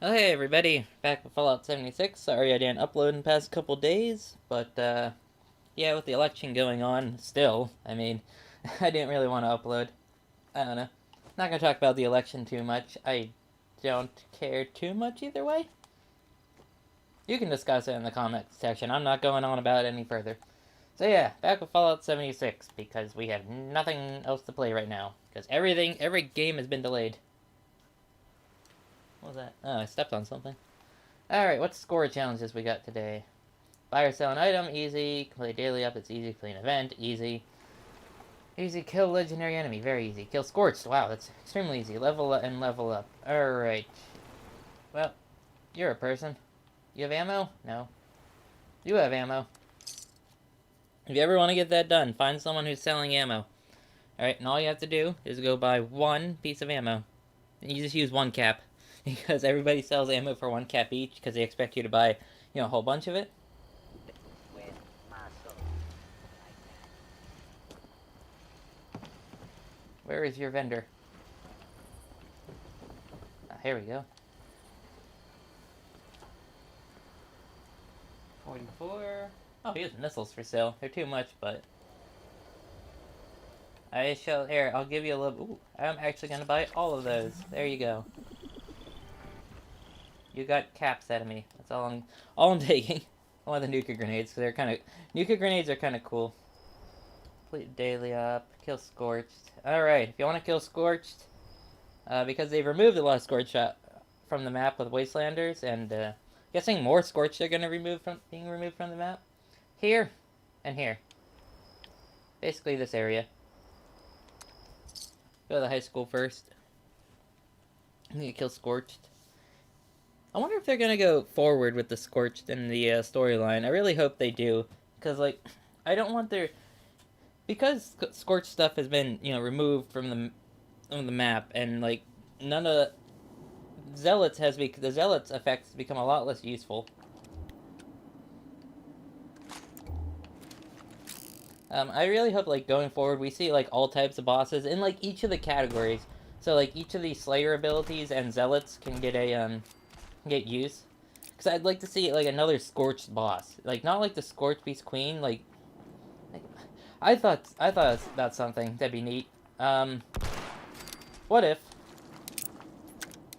Oh, hey everybody, back with Fallout 76. Sorry I didn't upload in the past couple days, but yeah, with the election going on still, I didn't really want to upload. I don't know. Not gonna talk about the election too much. I don't care too much either way. You can discuss it in the comments section. I'm not going on about it any further. So yeah, back with Fallout 76 because we have nothing else to play right now. Because every game has been delayed. What was that? Oh, I stepped on something. Alright, what score challenges we got today? Buy or sell an item, easy. Complete daily up, it's easy. Complete an event, easy. Easy, kill legendary enemy, very easy. Kill Scorched, wow, that's extremely easy. Level up and level up. Alright. Well, you're a person. You have ammo? No. You have ammo. If you ever want to get that done, find someone who's selling ammo. Alright, and all you have to do is go buy one piece of ammo. And you just use one cap. Because everybody sells ammo for one cap each, because they expect you to buy, a whole bunch of it. Where is your vendor? Ah, here we go. 44. Oh, he has missiles for sale. They're too much, but I shall. Here, I'll give you a little. Ooh, I'm actually gonna buy all of those. There you go. You got caps out of me. That's all I'm taking. I want the nuka grenades. So they're kind of nuka grenades are kind of cool. Complete daily up. Kill Scorched. All right, if you want to kill Scorched, because they've removed a lot of Scorched from the map with Wastelanders, and guessing more Scorched are gonna being removed from the map. Here, and here. Basically this area. Go to the high school first. I'm gonna kill Scorched. I wonder if they're gonna go forward with the Scorched in the storyline. I really hope they do, because I don't want their because Scorched stuff has been removed from the map, and none of the Zealots effects become a lot less useful. I really hope going forward we see all types of bosses in each of the categories. So each of these Slayer abilities and Zealots can get use. Because I'd like to see another Scorched boss, not like the Scorched Beast Queen. I thought that's something that'd be neat. What if?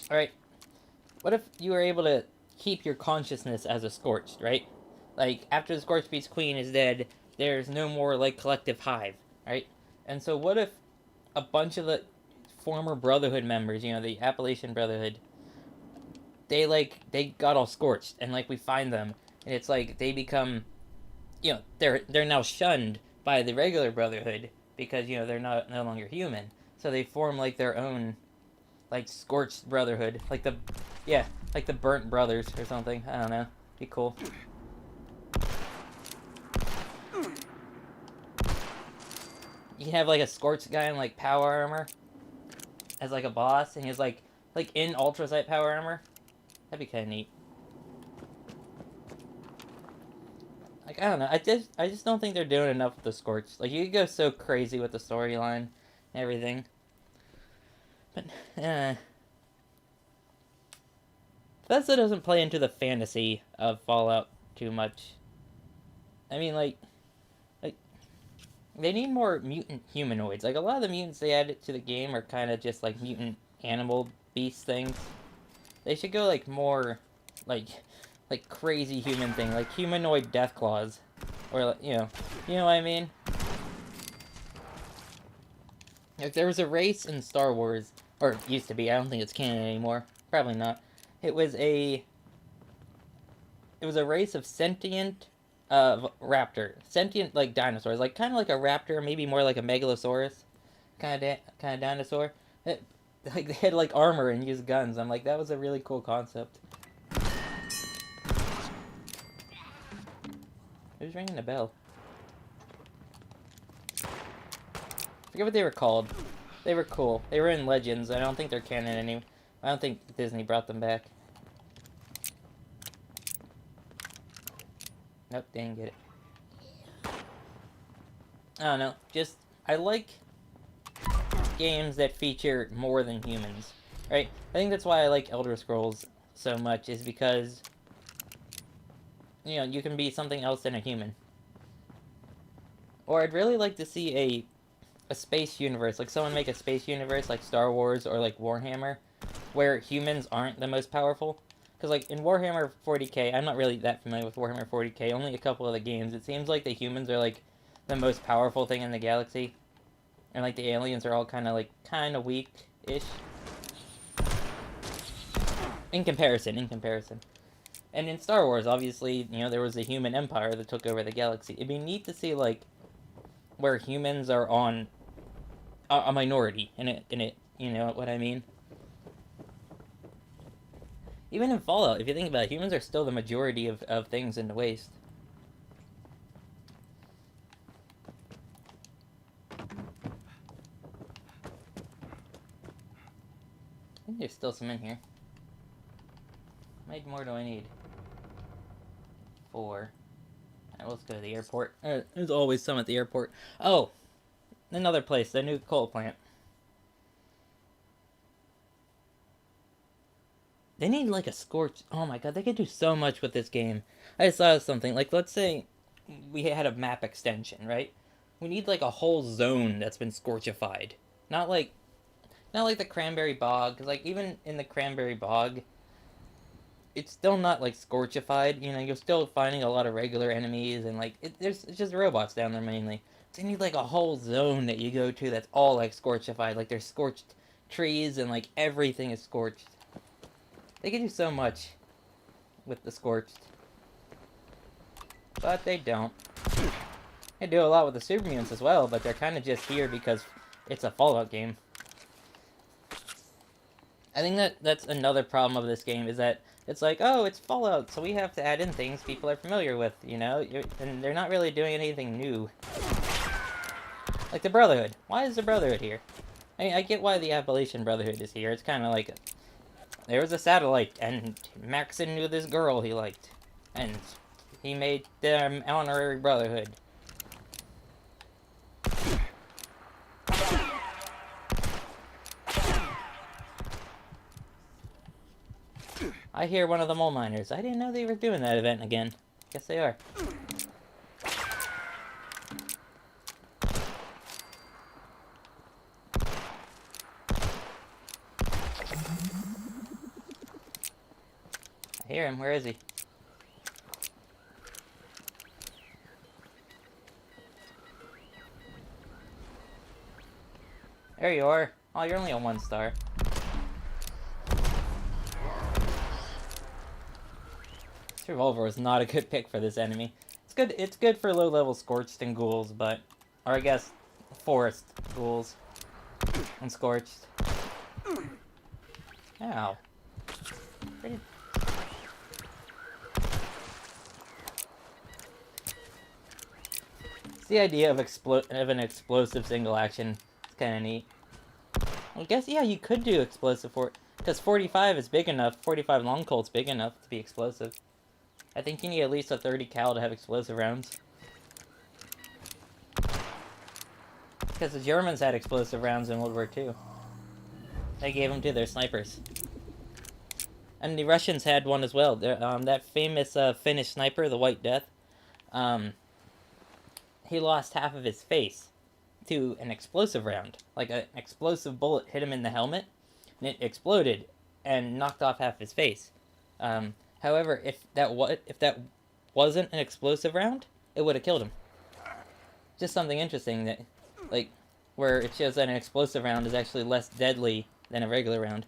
All right. What if you were able to keep your consciousness as a Scorched, right? After the Scorched Beast Queen is dead, there's no more collective hive, right? And so what if a bunch of the former Brotherhood members, the Appalachian Brotherhood, they got all scorched, and we find them, and it's they become, they're now shunned by the regular Brotherhood because they're no longer human, so they form their own scorched Brotherhood, yeah, the Burnt Brothers or something. I don't know. Be cool. You can have a scorched guy in power armor as a boss, and he's in ultrasight power armor. That'd be kind of neat. I don't know. I just don't think they're doing enough with the Scorch. You could go so crazy with the storyline and everything, but Bethesda doesn't play into the fantasy of Fallout too much. I mean, they need more mutant humanoids. A lot of the mutants they added to the game are kind of just mutant animal beast things. They should go more crazy human thing, humanoid Deathclaws, or you know what I mean. There was a race in Star Wars, or it used to be. I don't think it's canon anymore. Probably not. It was a race of sentient raptor, sentient dinosaurs, kind of like a raptor, maybe more like a megalosaurus, kind of dinosaur. They had armor and used guns. I'm that was a really cool concept. Who's ringing the bell? I forget what they were called. They were cool. They were in Legends. I don't think they're canon anymore. I don't think Disney brought them back. Nope, they didn't get it. I don't know. I like games that feature more than humans, right? I think that's why I like Elder Scrolls so much is because, you know, you can be something else than a human. Or I'd really like to see a space universe, like someone make a space universe like Star Wars or like Warhammer, where humans aren't the most powerful. Because like in Warhammer 40k, I'm not really that familiar with Warhammer 40k, only a couple of the games. It seems like the humans are like the most powerful thing in the galaxy. And like the aliens are all kind of weak-ish. In comparison. And in Star Wars, obviously, you know, there was a human empire that took over the galaxy. It'd be neat to see like where humans are on a minority in it. You know what I mean? Even in Fallout, if you think about it, humans are still the majority of things in the waste. I think there's still some in here. How many more do I need? 4. Alright, let's go to the airport. There's always some at the airport. Oh! Another place, the new coal plant. They need like a scorch. Oh my god, they could do so much with this game. I just thought of something. Like, let's say we had a map extension, right? We need like a whole zone that's been scorchified. Not like the Cranberry Bog, because like even in the Cranberry Bog, it's still not like scorchified. You know, you're still finding a lot of regular enemies, and like it's just robots down there mainly. They need like a whole zone that you go to that's all like scorchified. Like there's scorched trees and like everything is scorched. They can do so much with the scorched, but they don't. They do a lot with the super mutants as well, but they're kind of just here because it's a Fallout game. I think that's another problem of this game is that it's like, oh, it's Fallout, so we have to add in things people are familiar with, you know? And they're not really doing anything new. Like the Brotherhood. Why is the Brotherhood here? I mean, I get why the Appalachian Brotherhood is here. It's kind of like, there was a satellite, and Maxon knew this girl he liked. And he made them honorary Brotherhood. I hear one of the mole miners. I didn't know they were doing that event again. Guess they are. I hear him. Where is he? There you are. Oh, you're only on 1 star. This revolver is not a good pick for this enemy. It's good for low-level Scorched and Ghouls, but... Or I guess, Forest Ghouls. And Scorched. Ow. Pretty... It's the idea of an explosive single action. It's kind of neat. I guess, yeah, you could do explosive for... Because 45 is big enough. 45 long Colt's big enough to be explosive. I think you need at least a 30 cal to have explosive rounds. Because the Germans had explosive rounds in World War II. They gave them to their snipers. And the Russians had one as well. That famous Finnish sniper, the White Death, he lost half of his face to an explosive round. Like an explosive bullet hit him in the helmet, and it exploded and knocked off half his face. However, if that wasn't an explosive round, it would have killed him. Just something interesting that, like, where it shows that an explosive round is actually less deadly than a regular round.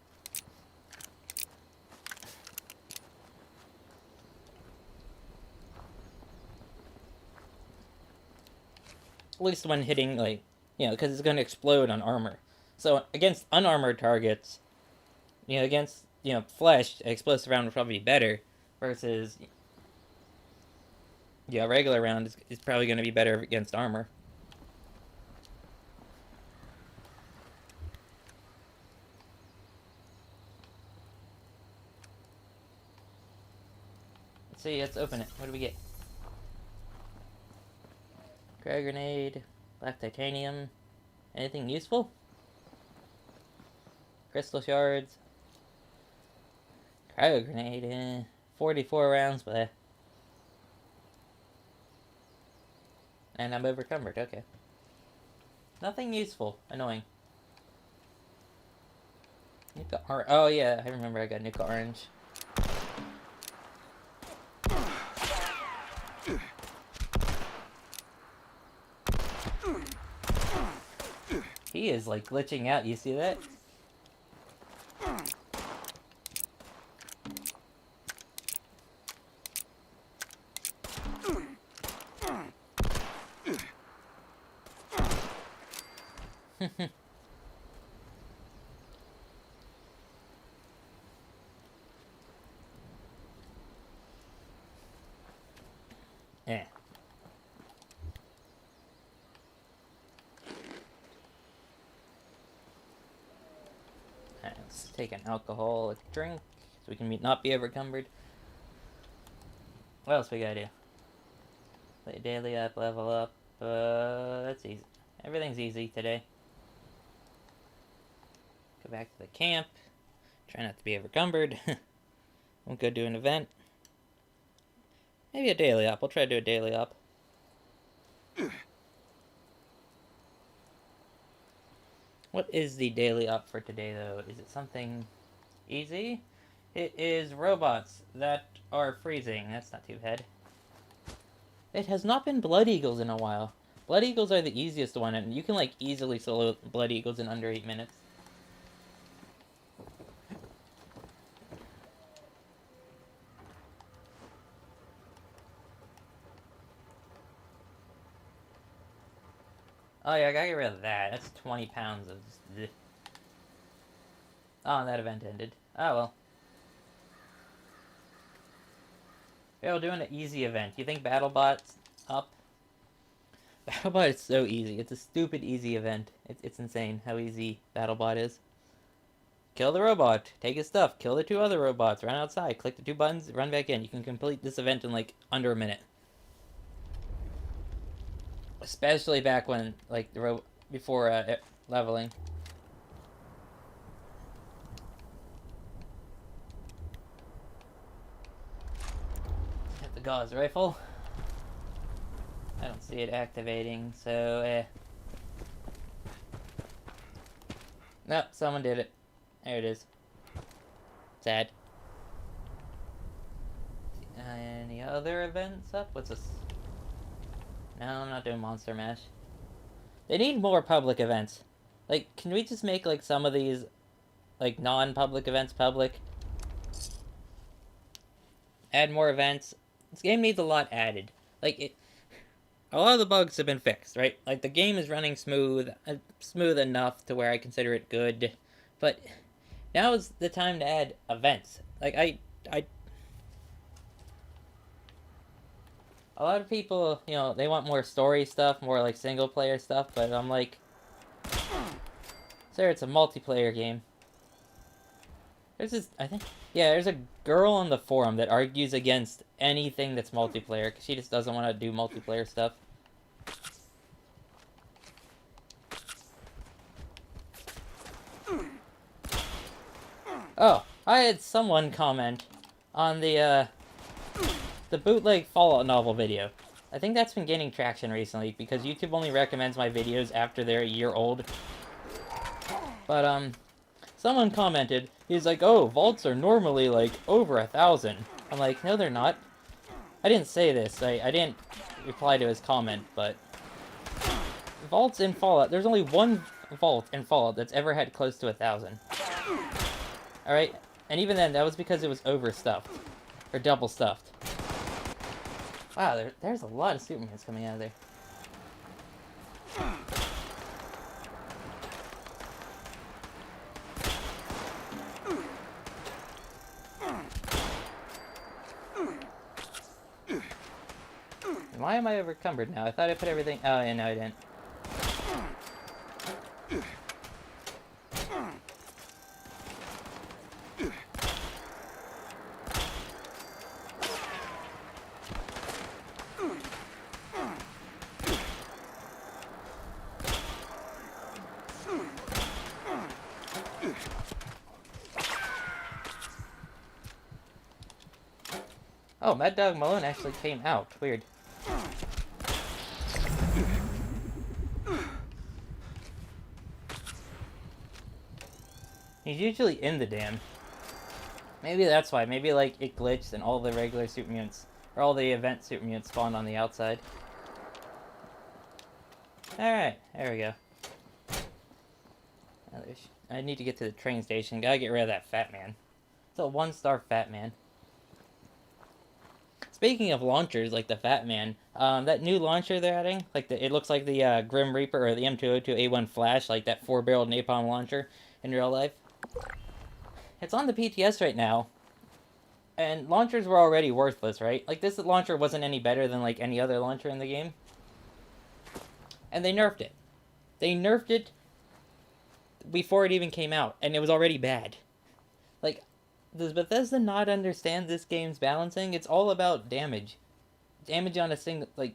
At least when hitting, like, you know, because it's going to explode on armor. So against unarmored targets, you know, against, you know, flesh, an explosive round would probably be better, versus, yeah, a regular round is probably going to be better against armor. Let's see, let's open it. What do we get? Cryo grenade, black titanium, anything useful? Crystal shards, Cryo grenade, 44 rounds, but... And I'm overcumbered, okay. Nothing useful. Annoying. Nuka Orange. Oh yeah, I remember I got Nuka Orange. He is like glitching out, you see that? Yeah. Let's take an alcoholic drink so we can not be overcumbered. What else we gotta do? Play daily up, level up. That's easy. Everything's easy today. Go back to the camp. Try not to be overcumbered. Won't go do an event. Maybe a daily up. We'll try to do a daily up. What is the daily up for today, though? Is it something easy? It is robots that are freezing. That's not too bad. It has not been Blood Eagles in a while. Blood Eagles are the easiest one, and you can, like, easily solo Blood Eagles in under 8 minutes. Oh yeah, I gotta get rid of that. That's 20 pounds of... Oh, that event ended. Oh well. Yeah, we're doing an easy event. You think BattleBot's up? BattleBot is so easy. It's a stupid easy event. It's insane how easy BattleBot is. Kill the robot. Take his stuff. Kill the 2 other robots. Run outside. Click the 2 buttons. Run back in. You can complete this event in like under a minute. Especially back when, like, before leveling. Hit the Gauss rifle. I don't see it activating, so, Nope, someone did it. There it is. Sad. Any other events up? What's this? No, I'm not doing Monster Mash. They need more public events. Like, can we just make, like, some of these, like, non-public events public? Add more events. This game needs a lot added. Like, a lot of the bugs have been fixed, right? Like, the game is running smooth enough to where I consider it good. But now is the time to add events. Like, a lot of people, you know, they want more story stuff, more like single player stuff, but I'm like, sir, it's a multiplayer game. There's this, there's a girl on the forum that argues against anything that's multiplayer, because she just doesn't want to do multiplayer stuff. Oh, I had someone comment on the bootleg Fallout novel video. I think that's been gaining traction recently, because YouTube only recommends my videos after they're a year old. But, someone commented, he's like, oh, vaults are normally, like, over 1,000. I'm like, no, they're not. I didn't say this. I didn't reply to his comment, but... vaults in Fallout, there's only one vault in Fallout that's ever had close to 1,000. Alright? And even then, that was because it was overstuffed. Or double stuffed. Wow, there's a lot of Supermans coming out of there. Why am I overcumbered now? I thought I put everything... Oh, yeah, no, I didn't. Oh, Mad Dog Malone actually came out. Weird. He's usually in the dam. Maybe that's why. Maybe, like, it glitched and all the regular super mutants, or all the event super mutants spawned on the outside. Alright, there we go. I need to get to the train station. Gotta get rid of that fat man. It's a 1-star fat man. Speaking of launchers, like the Fat Man, that new launcher they're adding, like it looks like the Grim Reaper or the M202A1 Flash, like that 4-barreled napalm launcher in real life. It's on the PTS right now, and launchers were already worthless, right? Like this launcher wasn't any better than like any other launcher in the game, and they nerfed it. They nerfed it before it even came out, and it was already bad. Like, does Bethesda not understand this game's balancing? It's all about damage. Damage on a single, like...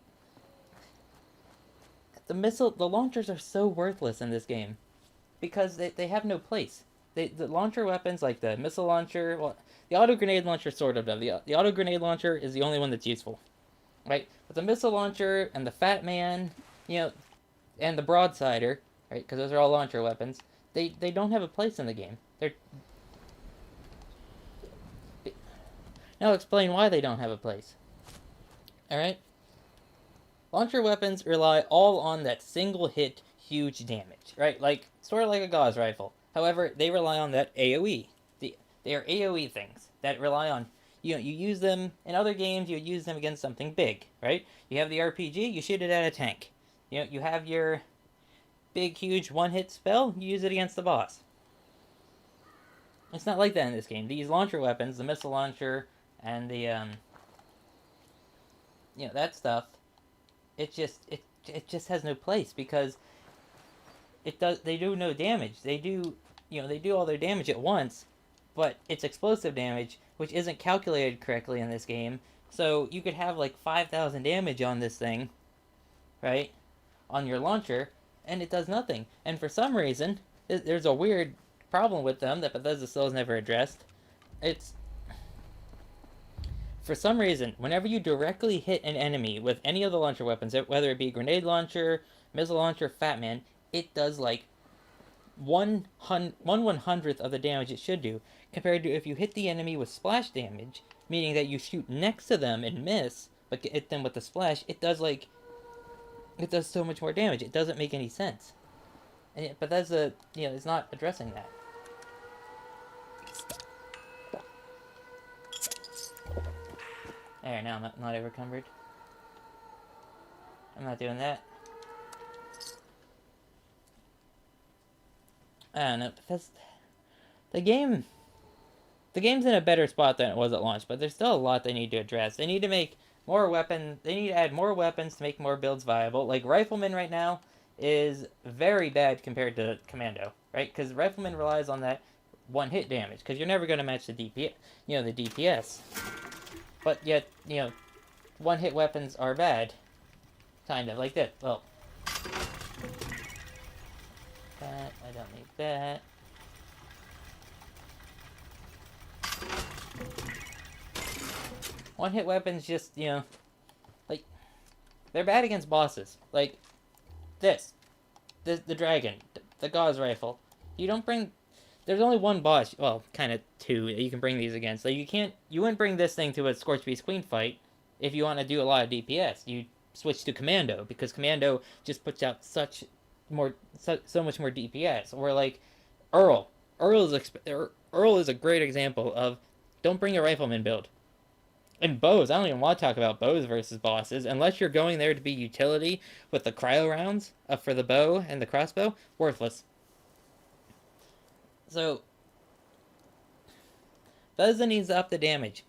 The launchers are so worthless in this game. Because they have no place. The launcher weapons, like the missile launcher... Well, the auto grenade launcher sort of does. The auto grenade launcher is the only one that's useful. Right? But the missile launcher and the Fat Man, you know, and the Broadsider, right? Because those are all launcher weapons. They don't have a place in the game. Now I'll explain why they don't have a place. Alright? Launcher weapons rely all on that single hit huge damage, right? Like, sort of like a Gauss rifle. However, they rely on that AoE. They are AoE things that rely on, you know, you use them in other games, you use them against something big, right? You have the RPG, you shoot it at a tank. You know, you have your big, huge one-hit spell, you use it against the boss. It's not like that in this game. These launcher weapons, the missile launcher, and the you know, that stuff, it just has no place because they do no damage. They do, you know, they do all their damage at once, but it's explosive damage which isn't calculated correctly in this game. So you could have like 5,000 damage on this thing, right, on your launcher, and it does nothing. And for some reason, there's a weird problem with them that Bethesda still has never addressed. It's, for some reason, whenever you directly hit an enemy with any of the launcher weapons, whether it be grenade launcher, missile launcher, Fat Man, it does like 1/100th of the damage it should do, compared to if you hit the enemy with splash damage, meaning that you shoot next to them and miss, but hit them with the splash, it does so much more damage. It doesn't make any sense. But Bethesda, you know, is not addressing that. There, now I'm not overcumbered. I'm not doing that. I don't know. The game's in a better spot than it was at launch, but there's still a lot they need to address. They need to make more weapons. They need to add more weapons to make more builds viable. Like Rifleman right now is very bad compared to Commando, right? Because Rifleman relies on that one-hit damage, because you're never going to match the DPS, you know, the DPS. But yet, you know, one-hit weapons are bad. Kind of, like that. Well, that, I don't need that. One-hit weapons just, you know, like, they're bad against bosses. Like, the dragon, the Gauss rifle. You don't bring... There's only one boss, well, kind of two, that you can bring these against. Like, you wouldn't bring this thing to a Scorched Beast Queen fight if you want to do a lot of DPS. You switch to Commando, because Commando just puts out so much more DPS. Or, like, Earl. Earl is a great example of, don't bring a Rifleman build. And bows, I don't even want to talk about bows versus bosses, unless you're going there to be utility with the cryo rounds for the bow and the crossbow, worthless. So, Bethesda needs to up the damage.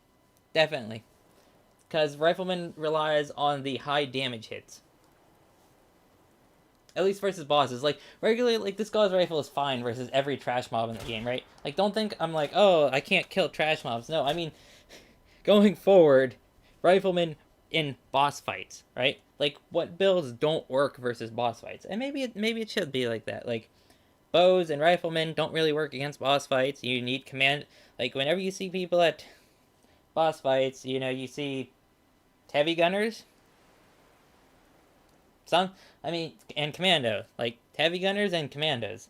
Definitely. Because Rifleman relies on the high damage hits. At least versus bosses. Like, regularly, like, this Gauss rifle is fine versus every trash mob in the game, right? Like, don't think I'm like, oh, I can't kill trash mobs. No, I mean, going forward, Rifleman in boss fights, right? Like, what builds don't work versus boss fights? And maybe it should be like that. Like, bows and Riflemen don't really work against boss fights. You need command. Like, whenever you see people at boss fights, you know, you see heavy gunners. And commando, like heavy gunners and commandos,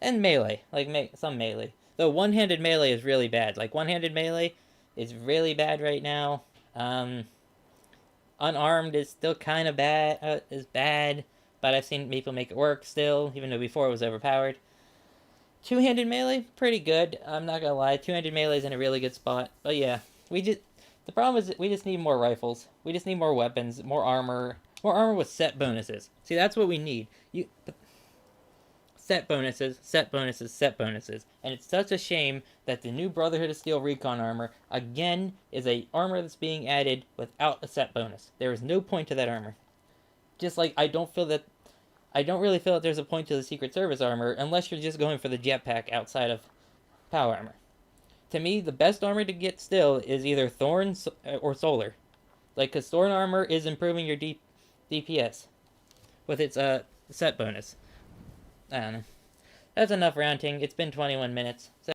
and melee, like some melee. Though one-handed melee is really bad. Like one-handed melee is really bad right now. Um, Unarmed is still kind of bad. Is bad, but I've seen people make it work still, even though before it was overpowered. Two-handed melee, pretty good. I'm not gonna lie, two-handed melee is in a really good spot. But yeah, the problem is that we just need more rifles. We just need more weapons, more armor with set bonuses. See, that's what we need. Set bonuses, set bonuses, set bonuses. And it's such a shame that the new Brotherhood of Steel recon armor again is a armor that's being added without a set bonus. There is no point to that armor. Just like I don't really feel that there's a point to the Secret Service armor unless you're just going for the jetpack outside of power armor. To me, the best armor to get still is either Thorn or Solar. Like, because Thorn armor is improving your DPS with its set bonus. I don't know. That's enough ranting. It's been 21 minutes. So